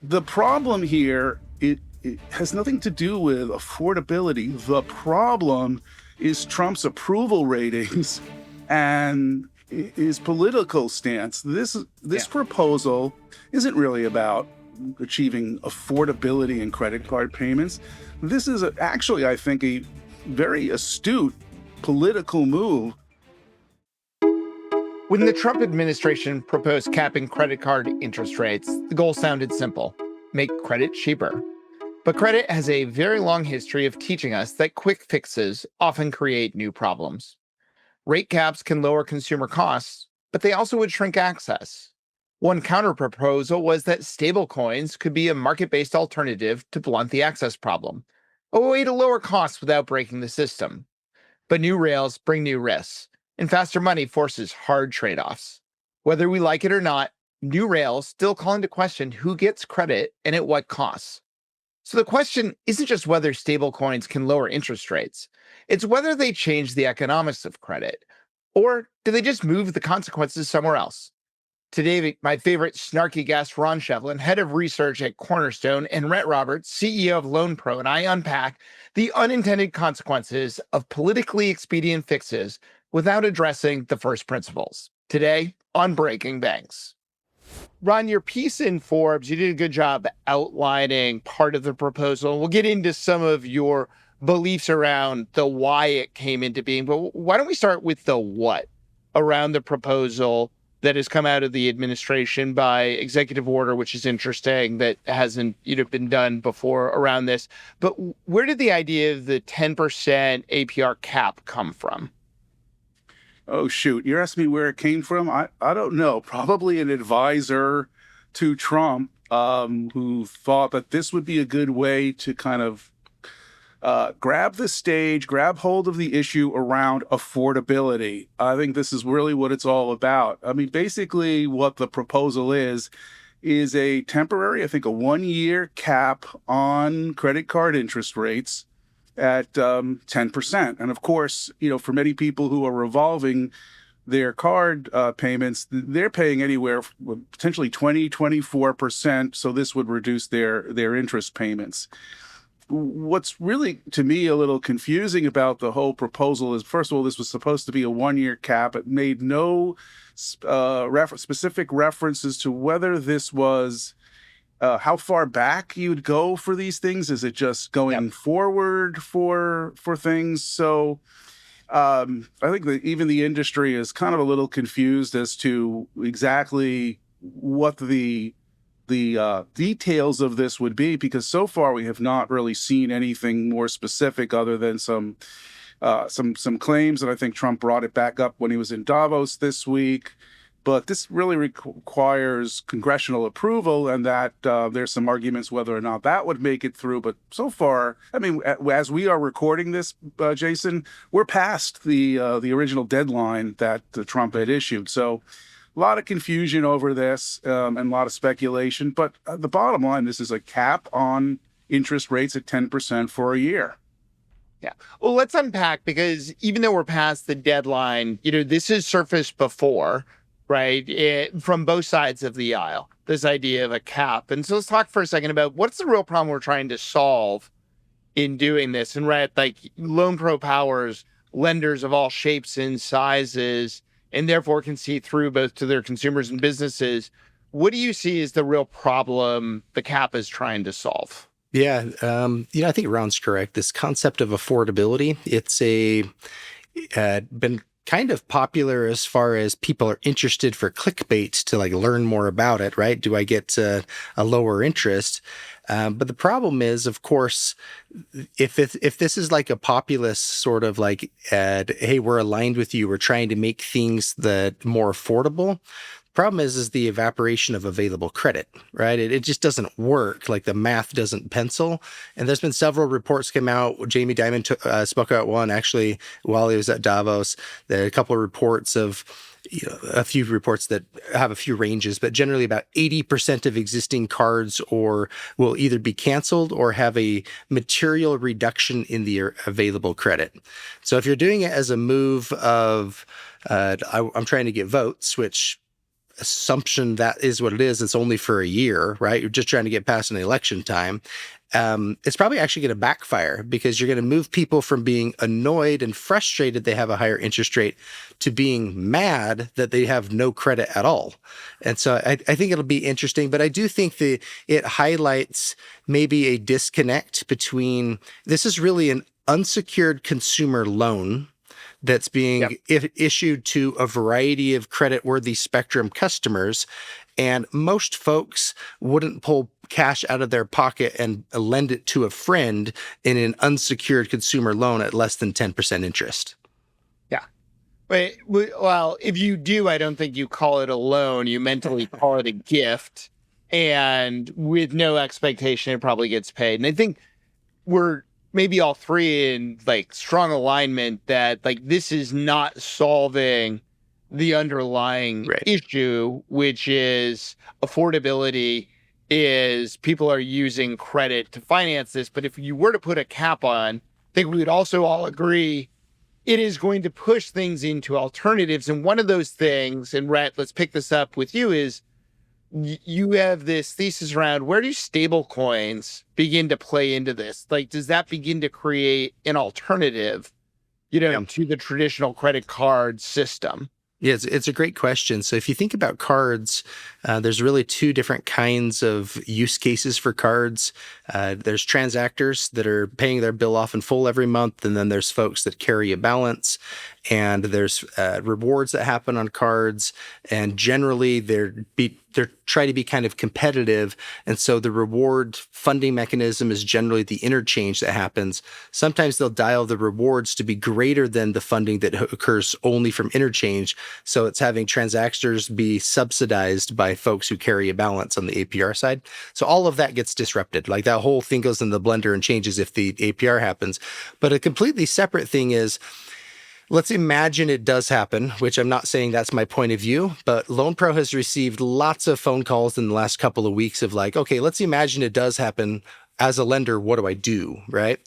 The problem here, it has nothing to do with affordability. The problem is Trump's approval ratings and his political stance. This proposal isn't really about achieving affordability in credit card payments. This is actually, I think, a very astute political move. When the Trump administration proposed capping credit card interest rates, the goal sounded simple: make credit cheaper. But credit has a very long history of teaching us that quick fixes often create new problems. Rate caps can lower consumer costs, but they also would shrink access. One counterproposal was that stablecoins could be a market-based alternative to blunt the access problem, a way to lower costs without breaking the system. But new rails bring new risks, and faster money forces hard trade-offs. Whether we like it or not, new rails still call into question who gets credit and at what costs. So the question isn't just whether stablecoins can lower interest rates, it's whether they change the economics of credit, or do they just move the consequences somewhere else? Today, my favorite snarky guest, Ron Shevlin, head of research at Cornerstone, and Rhett Roberts, CEO of LoanPro, and I unpack the unintended consequences of politically expedient fixes without addressing the first principles. Today, on Breaking Banks. Ron, your piece in Forbes, you did a good job outlining part of the proposal. We'll get into some of your beliefs around the why it came into being, but why don't we start with the what around the proposal that has come out of the administration by executive order, which is interesting, that hasn't been done before around this. But where did the idea of the 10% APR cap come from? Oh, shoot. You're asking me where it came from? I don't know. Probably an advisor to Trump who thought that this would be a good way to kind of grab the stage, grab hold of the issue around affordability. I think this is really what it's all about. I mean, basically what the proposal is a temporary, I think a 1-year cap on credit card interest rates at 10%. And of course, for many people who are revolving their card payments, they're paying anywhere potentially 20-24%. So this would reduce their interest payments. What's really, to me, a little confusing about the whole proposal is, first of all, this was supposed to be a 1-year cap. It made no specific references to whether this was how far back you'd go for these things. Is it just going forward for things? So I think that even the industry is kind of a little confused as to exactly what the details of this would be, because so far we have not really seen anything more specific other than some claims, and I think Trump brought it back up when he was in Davos this week. But this really requires congressional approval, and that there's some arguments whether or not that would make it through. But so far, I mean, as we are recording this, Jason, we're past the original deadline that Trump had issued. So a lot of confusion over this and a lot of speculation. But the bottom line, this is a cap on interest rates at 10% for a year. Yeah. Well, let's unpack, because even though we're past the deadline, this has surfaced before, right? From both sides of the aisle, this idea of a cap. And so let's talk for a second about what's the real problem we're trying to solve in doing this. And right, like LoanPro powers lenders of all shapes and sizes, and therefore can see through both to their consumers and businesses. What do you see as the real problem the cap is trying to solve? Yeah, I think Ron's correct. This concept of affordability, it's been kind of popular as far as people are interested for clickbait to learn more about it, right? Do I get a lower interest? But the problem is, of course, if this is like a populist sort of ad, hey, we're aligned with you, we're trying to make things that more affordable. Problem is the evaporation of available credit, right? It just doesn't work. The math doesn't pencil. And there's been several reports come out. Jamie Dimon spoke out one actually while he was at Davos. There are a couple of reports of, a few reports that have a few ranges, but generally about 80% of existing cards will either be canceled or have a material reduction in the available credit. So if you're doing it as a move of, I'm trying to get votes, which assumption that is what it is. It's only for a year, right? You're just trying to get past an election time. It's probably actually going to backfire because you're going to move people from being annoyed and frustrated they have a higher interest rate to being mad that they have no credit at all. And so I think it'll be interesting, but I do think that it highlights maybe a disconnect between this is really an unsecured consumer loan that's being issued to a variety of credit-worthy spectrum customers. And most folks wouldn't pull cash out of their pocket and lend it to a friend in an unsecured consumer loan at less than 10% interest. Yeah. Well, if you do, I don't think you call it a loan. You mentally call it a gift. And with no expectation, it probably gets paid. And I think we're maybe all three in like strong alignment that like this is not solving the underlying issue, which is affordability, is people are using credit to finance this. But if you were to put a cap on, I think we would also all agree it is going to push things into alternatives. And one of those things, and Rhett, let's pick this up with you, is you have this thesis around where do stable coins begin to play into this? Like, does that begin to create an alternative, to the traditional credit card system? Yeah, it's a great question. So if you think about cards, there's really two different kinds of use cases for cards. There's transactors that are paying their bill off in full every month, and then there's folks that carry a balance, and there's rewards that happen on cards, and generally they're trying to be kind of competitive, and so the reward funding mechanism is generally the interchange that happens. Sometimes they'll dial the rewards to be greater than the funding that occurs only from interchange, so it's having transactors be subsidized by folks who carry a balance on the APR side. So all of that gets disrupted. Like that whole thing goes in the blender and changes if the APR happens. But a completely separate thing is, let's imagine it does happen, which I'm not saying that's my point of view, but LoanPro has received lots of phone calls in the last couple of weeks of like, okay, let's imagine it does happen. As a lender, what do I do, right?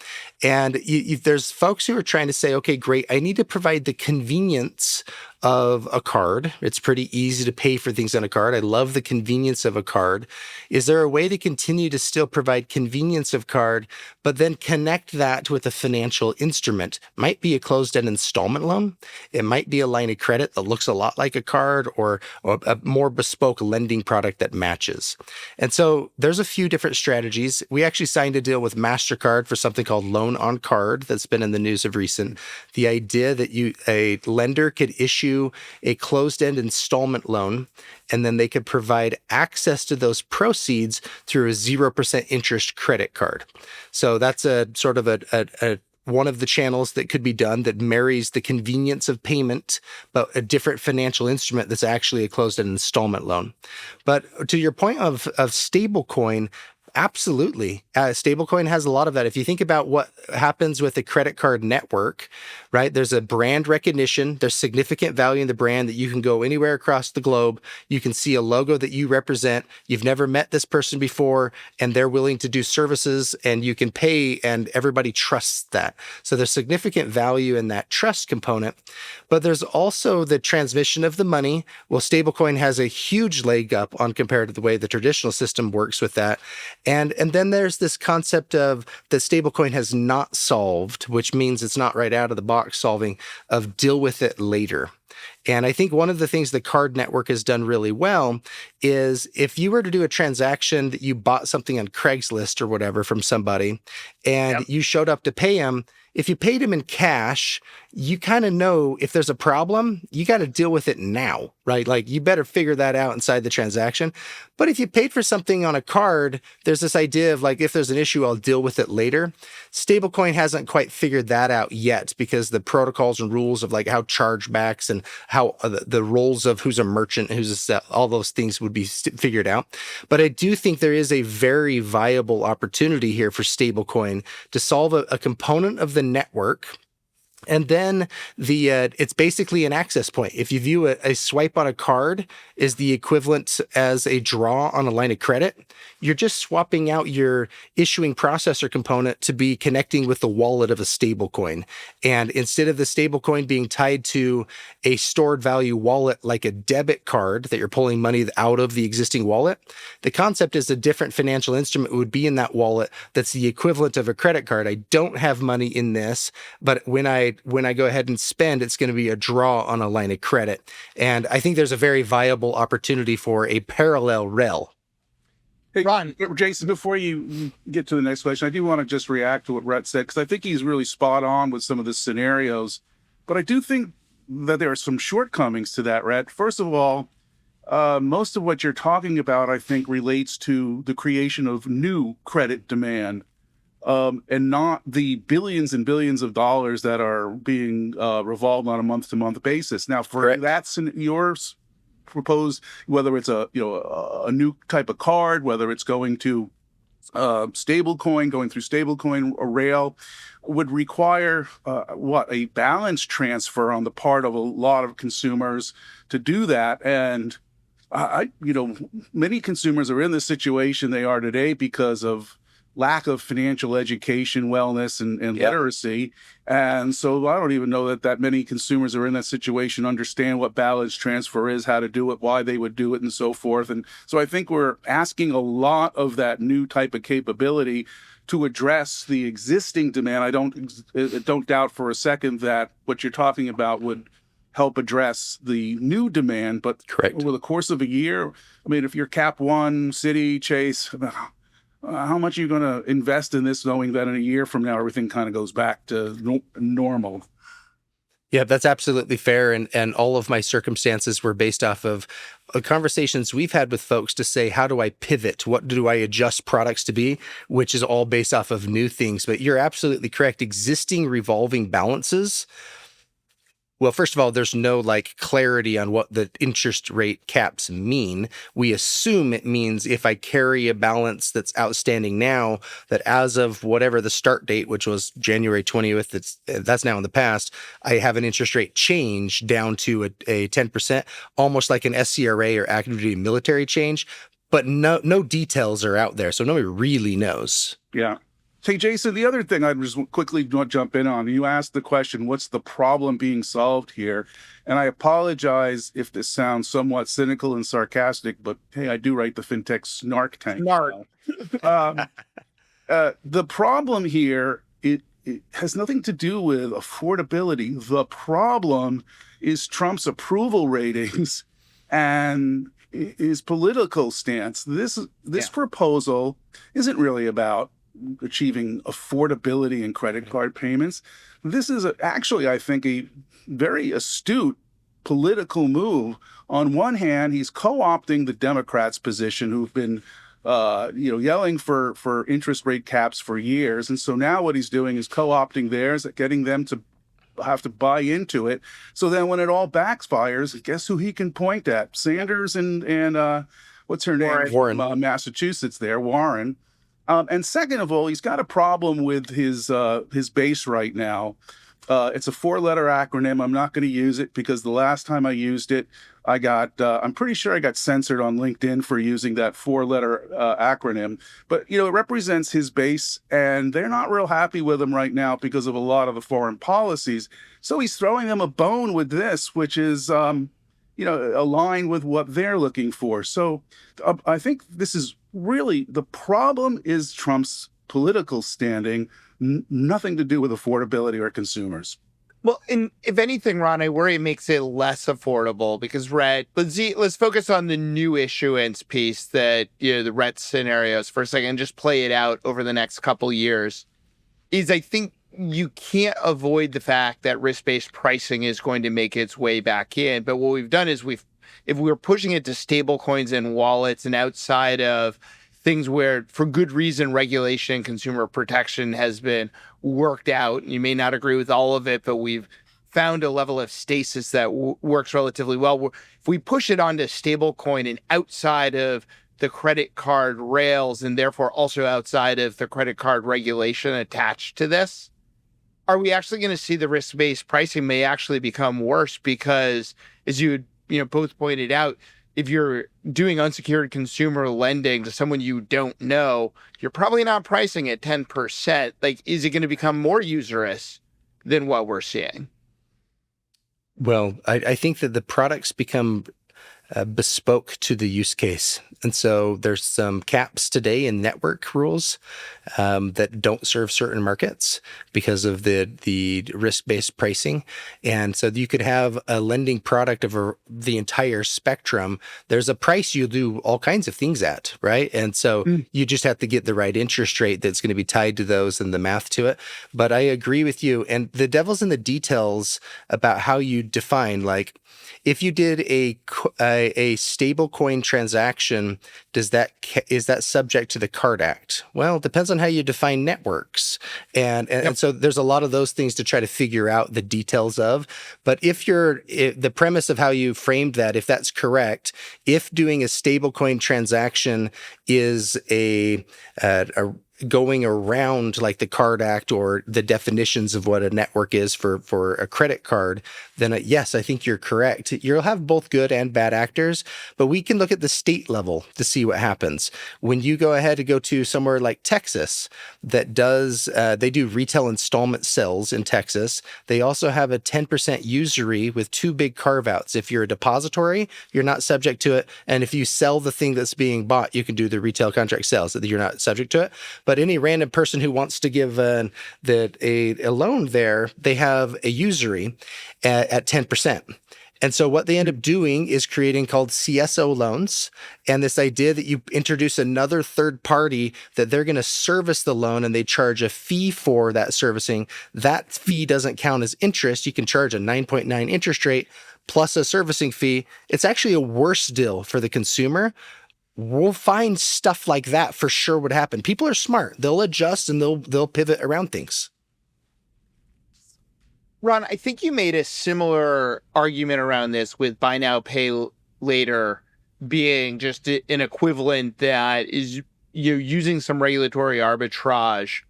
And there's folks who are trying to say, okay, great, I need to provide the convenience of a card. It's pretty easy to pay for things on a card. I love the convenience of a card. Is there a way to continue to still provide convenience of card, but then connect that with a financial instrument? Might be a closed-end installment loan. It might be a line of credit that looks a lot like a card, or a more bespoke lending product that matches. And so there's a few different strategies. We actually signed a deal with MasterCard for something called Loan on Card that's been in the news of recent. The idea that a lender could issue a closed-end installment loan, and then they could provide access to those proceeds through a 0% interest credit card. So that's a sort of a one of the channels that could be done that marries the convenience of payment, but a different financial instrument that's actually a closed-end installment loan. But to your point of stablecoin, absolutely. Stablecoin has a lot of that. If you think about what happens with a credit card network, right? There's a brand recognition. There's significant value in the brand that you can go anywhere across the globe. You can see a logo that you represent. You've never met this person before, and they're willing to do services, and you can pay, and everybody trusts that. So there's significant value in that trust component. But there's also the transmission of the money. Well, stablecoin has a huge leg up on compared to the way the traditional system works with that. And then there's this concept of that stablecoin has not solved, which means it's not right out of the box solving, of deal with it later. And I think one of the things the card network has done really well is if you were to do a transaction that you bought something on Craigslist or whatever from somebody, and you showed up to pay them, if you paid them in cash, you kind of know if there's a problem, you got to deal with it now, right? Like you better figure that out inside the transaction. But if you paid for something on a card, there's this idea of like, if there's an issue, I'll deal with it later. Stablecoin hasn't quite figured that out yet because the protocols and rules of like how chargebacks and how the roles of who's a merchant, who's all those things would be figured out. But I do think there is a very viable opportunity here for stablecoin to solve a component of the network. And then it's basically an access point. If you view a swipe on a card is the equivalent as a draw on a line of credit, you're just swapping out your issuing processor component to be connecting with the wallet of a stablecoin. And instead of the stablecoin being tied to a stored value wallet like a debit card that you're pulling money out of the existing wallet, the concept is a different financial instrument would be in that wallet that's the equivalent of a credit card. I don't have money in this, but when I go ahead and spend, it's going to be a draw on a line of credit. And I think there's a very viable opportunity for a parallel rel. Hey, Ron. Jason, before you get to the next question, I do want to just react to what Rhett said, because I think he's really spot on with some of the scenarios. But I do think that there are some shortcomings to that, Rhett. First of all, most of what you're talking about, I think, relates to the creation of new credit demand, and not the billions and billions of dollars that are being revolved on a month-to-month basis. Now, for Correct. that's yours proposed, whether it's a new type of card, whether it's going to stablecoin, going through stablecoin or rail, would require a balance transfer on the part of a lot of consumers to do that. And many consumers are in the situation they are today because of lack of financial education, wellness, and literacy. And so I don't even know that many consumers are in that situation, understand what balance transfer is, how to do it, why they would do it, and so forth. And so I think we're asking a lot of that new type of capability to address the existing demand. I don't doubt for a second that what you're talking about would help address the new demand, but Correct. over the course of a year, I mean, if you're Cap One, Citi, Chase, how much are you going to invest in this, knowing that in a year from now, everything kind of goes back to normal? Yeah, that's absolutely fair. And all of my circumstances were based off of conversations we've had with folks to say, how do I pivot? What do I adjust products to be? Which is all based off of new things. But you're absolutely correct. Existing revolving balances. Well, first of all, there's no clarity on what the interest rate caps mean. We assume it means if I carry a balance that's outstanding now, that as of whatever the start date, which was January 20th, that's now in the past, I have an interest rate change down to a 10%, almost like an SCRA or active duty military change. But no details are out there, so nobody really knows. Yeah. Hey, Jason, the other thing I just quickly want to jump in on, you asked the question, what's the problem being solved here? And I apologize if this sounds somewhat cynical and sarcastic, but hey, I do write the Fintech Snark Tank. The problem here, it has nothing to do with affordability. The problem is Trump's approval ratings and his political stance. This proposal isn't really about achieving affordability in credit card payments. This is actually, I think, a very astute political move. On one hand, he's co-opting the Democrats' position, who've been yelling for interest rate caps for years. And so now what he's doing is co-opting theirs, getting them to have to buy into it. So then when it all backfires, guess who he can point at? Sanders and what's her name? Warren. Massachusetts there, Warren. And second of all, he's got a problem with his base right now. It's a 4-letter acronym. I'm not going to use it because the last time I used it, I'm pretty sure I got censored on LinkedIn for using that 4-letter acronym. But, it represents his base, and they're not real happy with him right now because of a lot of the foreign policies. So he's throwing them a bone with this, which is, aligned with what they're looking for. So I think this is really, the problem is Trump's political standing, nothing to do with affordability or consumers. Well, and if anything, Ron, I worry it makes it less affordable because let's focus on the new issuance piece that, the Rhett scenarios for a second, just play it out over the next couple years. I think you can't avoid the fact that risk-based pricing is going to make its way back in. But what we've done is if we're pushing it to stable coins and wallets and outside of things where, for good reason, regulation and consumer protection has been worked out. You may not agree with all of it, but we've found a level of stasis that works relatively well. If we push it onto stablecoin and outside of the credit card rails, and therefore also outside of the credit card regulation attached to this, are we actually going to see the risk-based pricing may actually become worse? Because, as you both pointed out, if you're doing unsecured consumer lending to someone you don't know, you're probably not pricing at 10%. Like, is it going to become more usurious than what we're seeing? Well, I think that the products become bespoke to the use case. And so there's some caps today in network rules that don't serve certain markets because of the risk-based pricing. And so you could have a lending product of the entire spectrum. There's a price you do all kinds of things at, right? And so you just have to get the right interest rate that's going to be tied to those and the math to it. But I agree with you. And the devil's in the details about how you define, like, if you did a stable coin transaction, is that subject to the Card Act? Well, it depends on how you define networks, and so there's a lot of those things to try to figure out the details of. But if the premise of how you framed that, if that's correct, if doing a stable coin transaction is a going around like the Card Act or the definitions of what a network is for a credit card, then yes, I think you're correct. You'll have both good and bad actors, but we can look at the state level to see what happens. When you go ahead and go to somewhere like Texas that does, they do retail installment sales in Texas. They also have a 10% usury with two big carve-outs. If you're a depository, you're not subject to it. And if you sell the thing that's being bought, you can do the retail contract sales, so that you're not subject to it. But any random person who wants to give a loan there, they have a usury at 10%. And so what they end up doing is creating called CSO loans. And this idea that you introduce another third party that they're going to service the loan and they charge a fee for that servicing. That fee doesn't count as interest. You can charge a 9.9 interest rate plus a servicing fee. It's actually a worse deal for the consumer. We'll find stuff like that for sure would happen. People are smart. They'll adjust and they'll pivot around things. Ron, I think you made a similar argument around this with buy now, pay later being just an equivalent that is using some regulatory arbitrage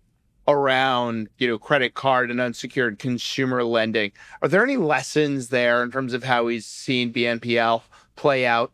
around credit card and unsecured consumer lending. Are there any lessons there in terms of how he's seen BNPL play out?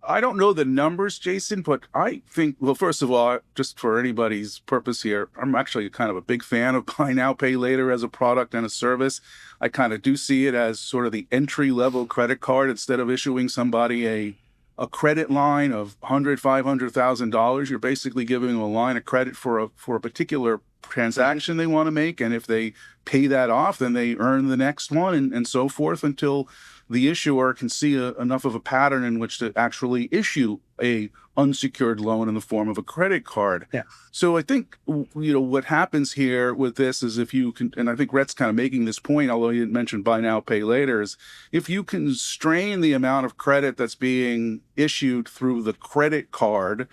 I don't know the numbers, Jason, but I think, well, first of all, just for anybody's purpose here, I'm actually kind of a big fan of buy now, pay later as a product and a service. I kind of do see it as sort of the entry-level credit card. Instead of issuing somebody a credit line of $100,000, $500,000, you're basically giving them a line of credit for a particular transaction they want to make. And if they pay that off, then they earn the next one and so forth until the issuer can see enough of a pattern in which to actually issue a unsecured loan in the form of a credit card. Yeah. So I think, what happens here with this is if you can, and I think Rhett's kind of making this point, although he didn't mention buy now, pay later, is if you constrain the amount of credit that's being issued through the credit card,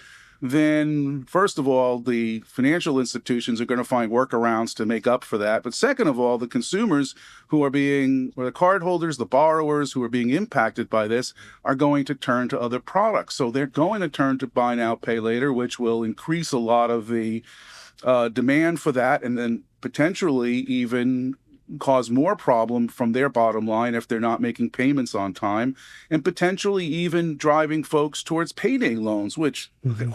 then first of all, the financial institutions are going to find workarounds to make up for that. But second of all, the consumers or the cardholders, the borrowers who are being impacted by this are going to turn to other products. So they're going to turn to buy now, pay later, which will increase a lot of the demand for that, and then potentially even cause more problem from their bottom line if they're not making payments on time, and potentially even driving folks towards payday loans, which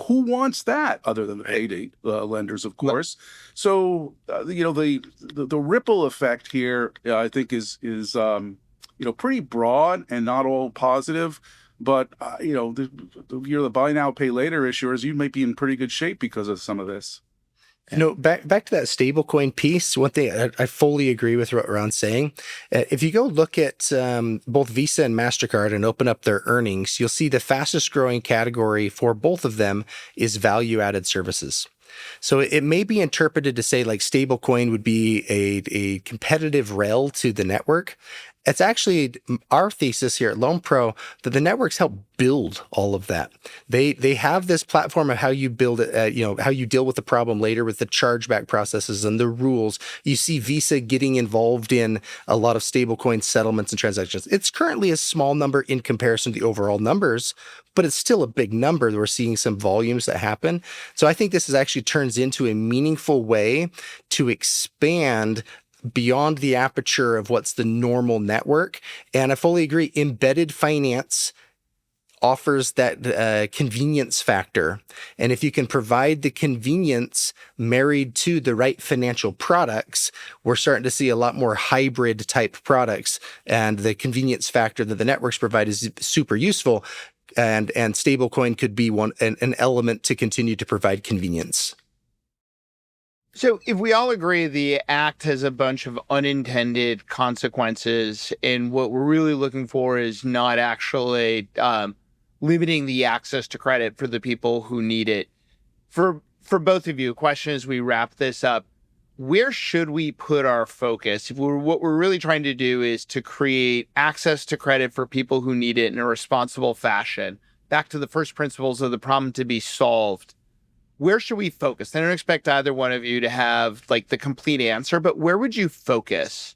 who wants that other than the payday lenders, of course. So the ripple effect here, I think is pretty broad and not all positive. But you're the buy now, pay later issuers, you might be in pretty good shape because of some of this. Back to that stablecoin piece, one thing I fully agree with what Ron's saying. If you go look at both Visa and MasterCard and open up their earnings, you'll see the fastest growing category for both of them is value-added services. So it may be interpreted to say like stablecoin would be a competitive rail to the network. It's actually our thesis here at LoanPro that the networks help build all of that. They have this platform of how you build it, how you deal with the problem later with the chargeback processes and the rules. You see Visa getting involved in a lot of stablecoin settlements and transactions. It's currently a small number in comparison to the overall numbers, but it's still a big number. We're seeing some volumes that happen. So I think this actually turns into a meaningful way to expand beyond the aperture of what's the normal network. And I fully agree, embedded finance offers that convenience factor. And if you can provide the convenience married to the right financial products, we're starting to see a lot more hybrid type products. And the convenience factor that the networks provide is super useful. And stablecoin could be an element to continue to provide convenience. So if we all agree the act has a bunch of unintended consequences, and what we're really looking for is not actually limiting the access to credit for the people who need it. For both of you, a question as we wrap this up, where should we put our focus? What we're really trying to do is to create access to credit for people who need it in a responsible fashion. Back to the first principles of the problem to be solved. Where should we focus? I don't expect either one of you to have like the complete answer, but where would you focus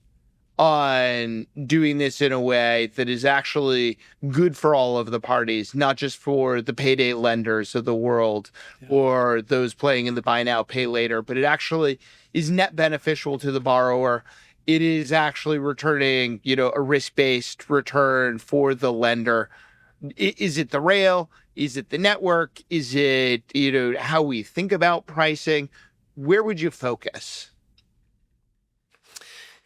on doing this in a way that is actually good for all of the parties, not just for the payday lenders of the world or those playing in the buy now, pay later, but it actually is net beneficial to the borrower. It is actually returning, a risk-based return for the lender. Is it the rail? Is it the network? Is it, how we think about pricing? Where would you focus?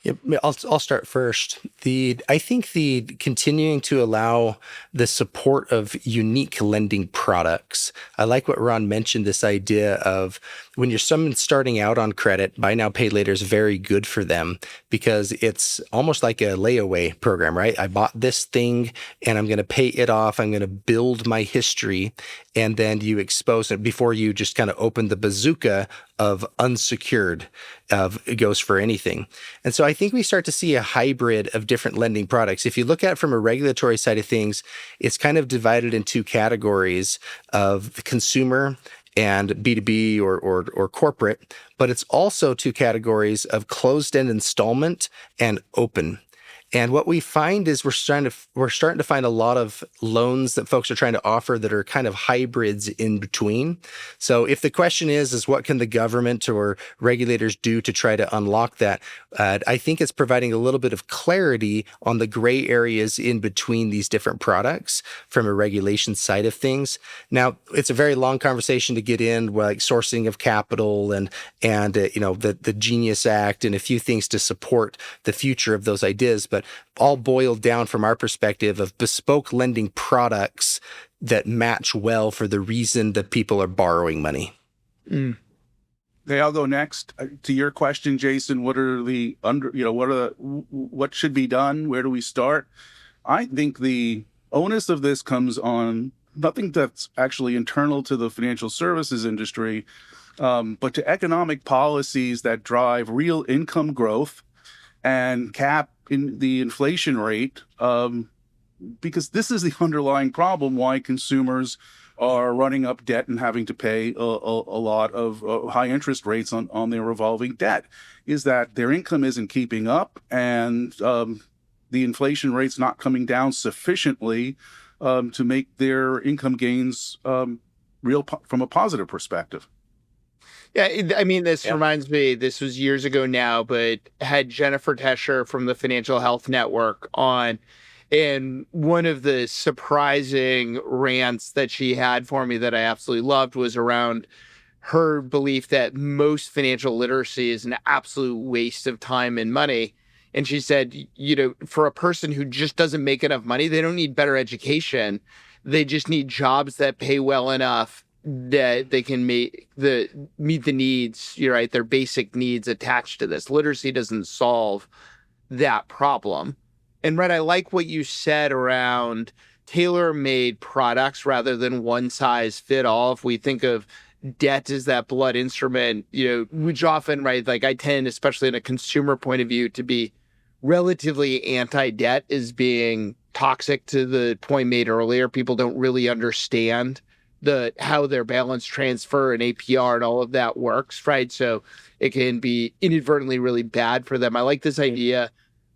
Yep, I'll start first. I think the continuing to allow the support of unique lending products. I like what Ron mentioned, this idea of when you're someone starting out on credit, buy now, pay later is very good for them because it's almost like a layaway program, right? I bought this thing and I'm going to pay it off. I'm going to build my history. And then you expose it before you just kind of open the bazooka of unsecured, it goes for anything. And so I think we start to see a hybrid of different lending products. If you look at it from a regulatory side of things, it's kind of divided in two categories of the consumer and B2B or corporate, but it's also two categories of closed-end installment and open. And what we find is we're starting to find a lot of loans that folks are trying to offer that are kind of hybrids in between. So if the question is what can the government or regulators do to try to unlock that? I think it's providing a little bit of clarity on the gray areas in between these different products from a regulation side of things. Now, it's a very long conversation to get in, like sourcing of capital and the Genius Act and a few things to support the future of those ideas. But all boiled down from our perspective of bespoke lending products that match well for the reason that people are borrowing money. Okay, I'll go next. To your question, Jason, what should be done? Where do we start? I think the onus of this comes on nothing that's actually internal to the financial services industry, but to economic policies that drive real income growth and cap in the inflation rate, because this is the underlying problem why consumers are running up debt and having to pay a lot of high interest rates on their revolving debt, is that their income isn't keeping up and the inflation rate's not coming down sufficiently to make their income gains real from a positive perspective. Yeah, this reminds me, this was years ago now, but had Jennifer Tescher from the Financial Health Network on, and one of the surprising rants that she had for me that I absolutely loved was around her belief that most financial literacy is an absolute waste of time and money. And she said, for a person who just doesn't make enough money, they don't need better education. They just need jobs that pay well enough that they can meet the needs, right? Their basic needs attached to this. Literacy doesn't solve that problem. And Rhett, I like what you said around tailor-made products rather than one size fit all. If we think of debt as that blood instrument, which often, right, like I tend, especially in a consumer point of view, to be relatively anti-debt as being toxic to the point made earlier. People don't really understand how their balance transfer and APR and all of that works, right? So it can be inadvertently really bad for them. I like this idea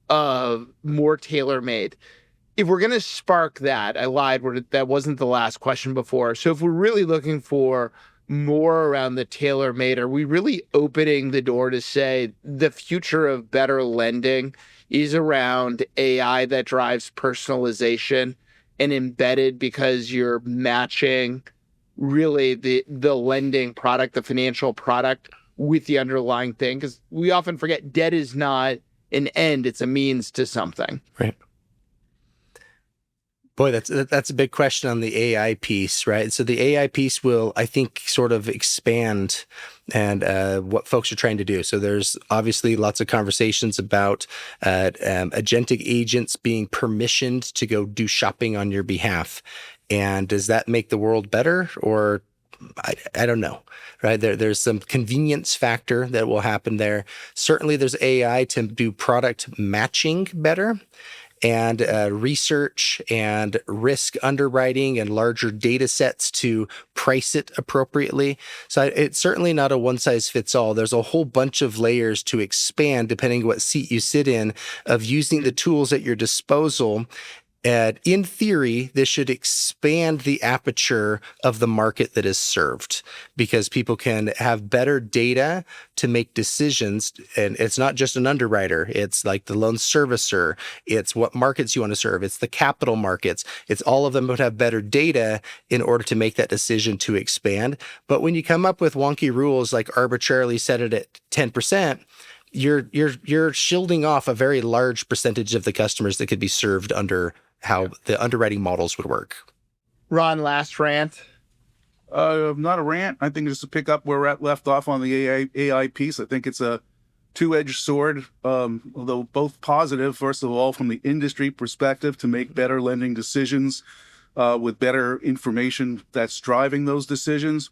of more tailor-made. If we're going to spark that, I lied, that wasn't the last question before. So if we're really looking for more around the tailor-made? Are we really opening the door to say the future of better lending is around AI that drives personalization and embedded because you're matching really the lending product, the financial product with the underlying thing? Because we often forget debt is not an end, it's a means to something. Right. Boy, that's a big question on the AI piece, right? So the AI piece will, I think, sort of expand and what folks are trying to do. So there's obviously lots of conversations about agentic agents being permissioned to go do shopping on your behalf. And does that make the world better, or I don't know, right? There's some convenience factor that will happen there. Certainly there's AI to do product matching better, and research and risk underwriting and larger data sets to price it appropriately. So it's certainly not a one-size-fits-all. There's a whole bunch of layers to expand, depending what seat you sit in, of using the tools at your disposal. And in theory, this should expand the aperture of the market that is served, because people can have better data to make decisions. And it's not just an underwriter. It's like the loan servicer. It's what markets you want to serve. It's the capital markets. It's all of them would have better data in order to make that decision to expand. But when you come up with wonky rules, like arbitrarily set it at 10%, you're shielding off a very large percentage of the customers that could be served under how the underwriting models would work. Ron, last rant. Not a rant. I think just to pick up where Rhett left off on the AI piece, I think it's a two-edged sword, although both positive, first of all, from the industry perspective, to make better lending decisions with better information that's driving those decisions.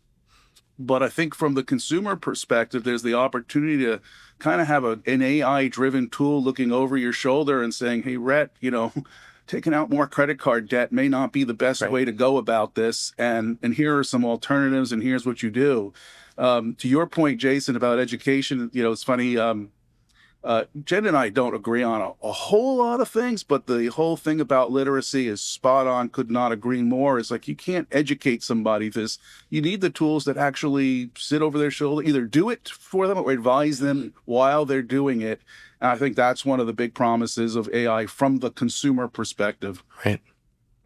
But I think from the consumer perspective, there's the opportunity to kind of have an AI-driven tool looking over your shoulder and saying, hey, Rhett, taking out more credit card debt may not be the best way to go about this. And here are some alternatives, and here's what you do. To your point, Jason, about education, it's funny. Jen and I don't agree on a whole lot of things, but the whole thing about literacy is spot on. Could not agree more. It's like, you can't educate somebody this. You need the tools that actually sit over their shoulder, either do it for them or advise them while they're doing it. And I think that's one of the big promises of AI from the consumer perspective. Right.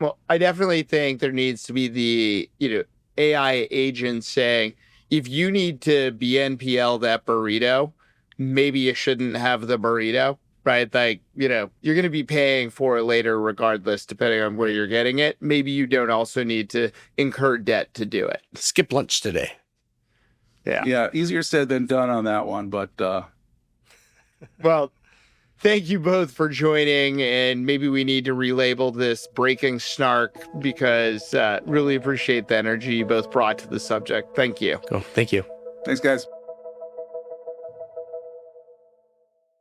Well, I definitely think there needs to be the, AI agent saying, if you need to BNPL that burrito, maybe you shouldn't have the burrito, right? Like, you're going to be paying for it later regardless, depending on where you're getting it. Maybe you don't also need to incur debt to do it. Skip lunch today. Yeah. Easier said than done on that one, but well, thank you both for joining, and maybe we need to relabel this Breaking Snark, because really appreciate the energy you both brought to the subject. Thank you. Cool. Thank you. Thanks, guys.